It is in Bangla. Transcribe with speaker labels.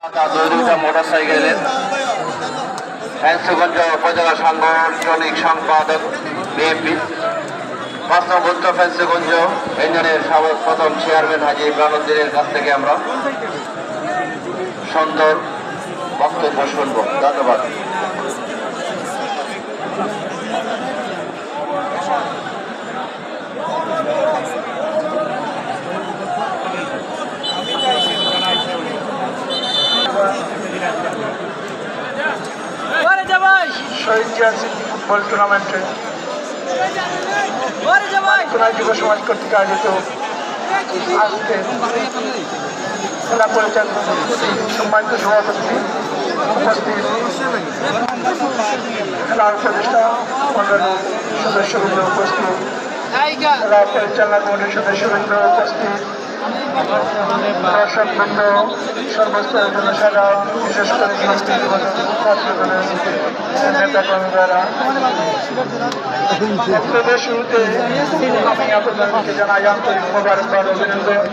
Speaker 1: দুইটা মোটরসাইকেলের ফেন্সগঞ্জ উপজেলা সাংগঠনিক সম্পাদক বিএনপি ৫ নং উত্তর ফেন্সগঞ্জ ইউনিয়নের প্রথম চেয়ারম্যান হাজী ইমরান-উদ্দিনের কাছ থেকে আমরা সুন্দর বক্তব্য শুনব। ধন্যবাদ।
Speaker 2: শহীদ জিয়া স্মৃতি ফুটবল টুর্নামেন্টে যুব সমাজ কর্তৃক আয়োজিত আজকে খেলা পরিচালনা সম্মানিত সভাপতি উপস্থিত খেলার উপদেষ্টা মন্ডলীর সদস্যবৃন্দ উপস্থিত, খেলা পরিচালনা কমিটির সদস্যবৃন্দ উপস্থিত, দর্শকবৃন্দ, সর্বস্তরের জনসাধারণ, বিশেষ করে নেতা কর্মীরা, বক্তব্যের শুরুতে আমি আপনাদেরকে জানাই আন্তরিক মোবারকবাদ, অভিনন্দন।